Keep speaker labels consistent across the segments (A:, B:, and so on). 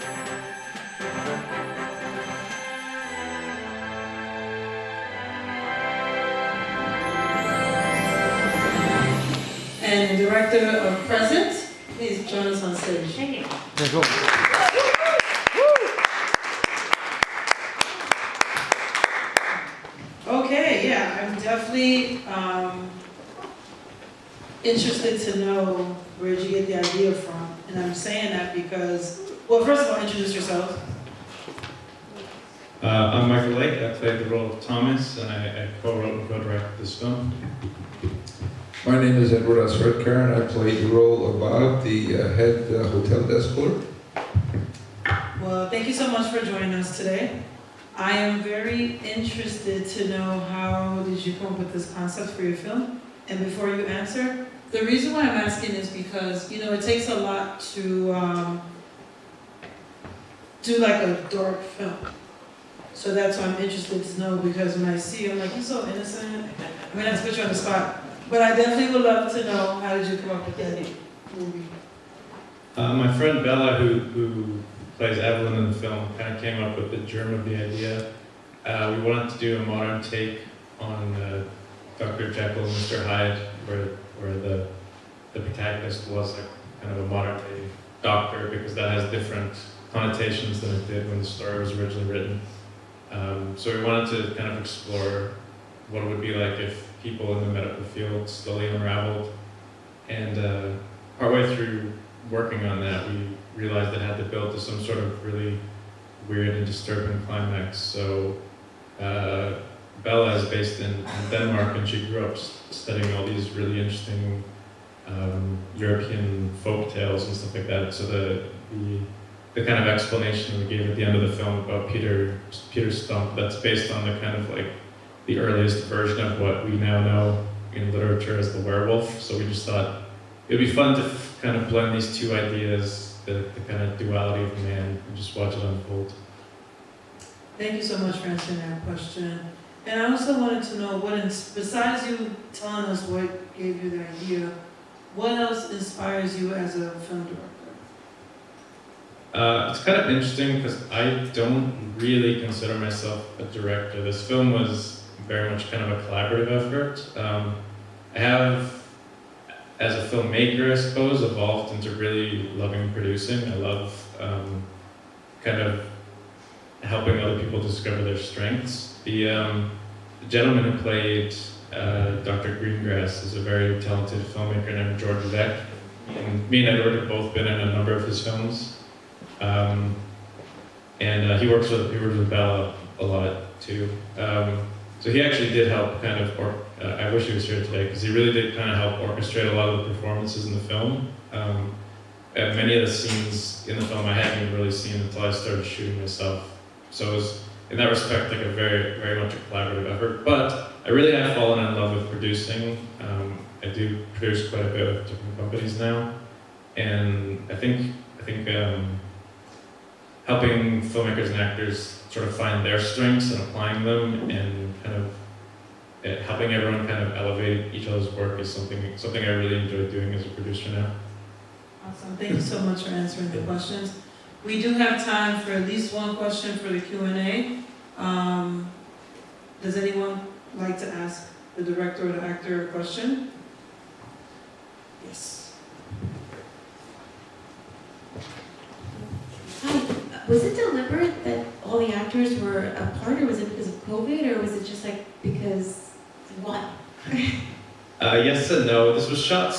A: And Director of Present, please join us on stage.
B: Thank you.
A: Okay, yeah, I'm definitely interested to know where'd you get the idea from. And I'm saying that because, well, first of all, introduce yourself.
C: I'm Michael Lake. I played the role of Thomas, and I co-wrote and co-directed this film.
D: My name is Edward S. Redcar, and I played the role of Bob, the head hotel desk clerk.
A: Well, thank you so much for joining us today. I am very interested to know how did you come up with this concept for your film? And before you answer, the reason why I'm asking is because, you know, it takes a lot to do like a dark film. So that's why I'm interested to know, because when I see you, I'm like, you're so innocent. I mean, that's put you on the spot. But I definitely would love to know, how did you come up with that movie?
C: My friend Bella, who plays Evelyn in the film, kind of came up with the germ of the idea. We wanted to do a modern take on Dr. Jekyll and Mr. Hyde, where the protagonist was like kind of a modern day doctor, because that has different connotations than it did when the story was originally written. So we wanted to kind of explore what it would be like if people in the medical field slowly unraveled. And partway through working on that, we realized it had to build to some sort of really weird and disturbing climax. So Bella is based in Denmark, and she grew up studying all these really interesting European folk tales and stuff like that. So the kind of explanation we gave at the end of the film about Peter Stump, that's based on the kind of like the earliest version of what we now know in literature as the werewolf. So we just thought it would be fun to kind of blend these two ideas, the kind of duality of man, and just watch it unfold.
A: Thank you so much for answering that question. And I also wanted to know besides you telling us what gave you the idea, what else inspires you as a film director?
C: It's kind of interesting because I don't really consider myself a director. This film was very much kind of a collaborative effort. I have, as a filmmaker, I suppose, evolved into really loving producing. I love kind of helping other people discover their strengths. The gentleman who played Dr. Greengrass is a very talented filmmaker named George Beck. And me and Edward have both been in a number of his films. And he works with Bella a lot too. So he actually did help kind of, I wish he was here today, because he really did kind of help orchestrate a lot of the performances in the film. And many of the scenes in the film I hadn't even really seen until I started shooting myself. So it was, in that respect, like a very, very much a collaborative effort. But I really have fallen in love with producing. I do produce quite a bit with different companies now. And I think helping filmmakers and actors sort of find their strengths and applying them, and kind of helping everyone kind of elevate each other's work is something I really enjoy doing as a producer now.
A: Awesome. Thank you so much for answering the questions. We do have time for at least one question for the Q&A. Does anyone like to ask the director or the actor a question? Yes.
B: Hi. Was it deliberate that all the actors were apart, or was it because of COVID, or was it just like because what?
C: Yes and no. This was shot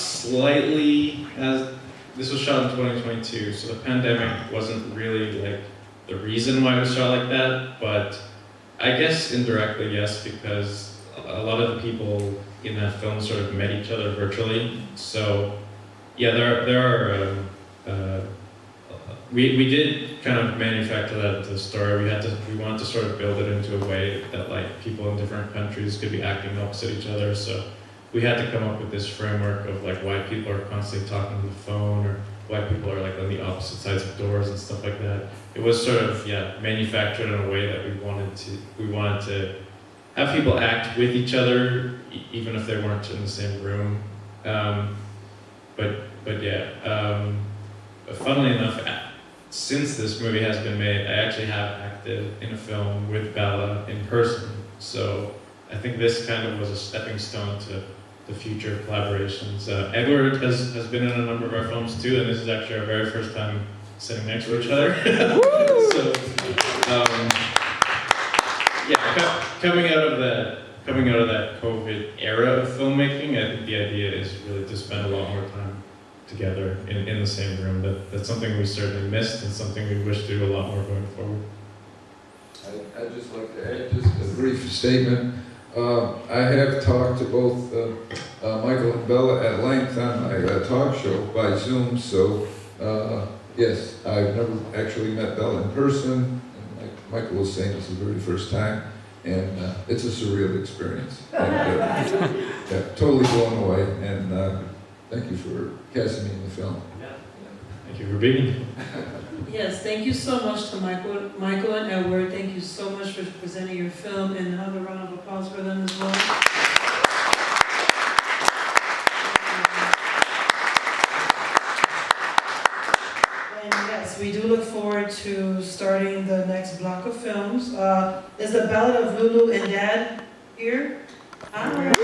C: this was shot in 2022, so the pandemic wasn't really like the reason why it was shot like that, but I guess indirectly yes, because a lot of the people in that film sort of met each other virtually. So yeah, there are we did kind of manufacture that into the story. We wanted to sort of build it into a way that like people in different countries could be acting opposite each other. So we had to come up with this framework of like why people are constantly talking on the phone, or why people are like on the opposite sides of doors and stuff like that. It was sort of manufactured in a way that we wanted to have people act with each other even if they weren't in the same room. But yeah, funnily enough, since this movie has been made, I actually have acted in a film with Bella in person. So I think this kind of was a stepping stone to the future collaborations. Edward has been in a number of our films too, and this is actually our very first time sitting next to each other. So, yeah, coming out of that COVID era of filmmaking, I think the idea is really to spend a lot more time together in the same room. That's something we certainly missed and something we wish to do a lot more going forward.
D: I'd just like to add just a brief statement. I have talked to both Michael and Bella at length on my talk show by Zoom, so yes, I've never actually met Bella in person, and like Michael was saying, this is the very first time, and it's a surreal experience. And, yeah, totally blown away, and thank you for casting me in the film.
C: Thank you for being here.
A: Yes, thank you so much to Michael and Edward. Thank you so much for presenting your film, and another round of applause for them as well. And yes, we do look forward to starting the next block of films. Is the Ballad of Lulu and Dad here? All right.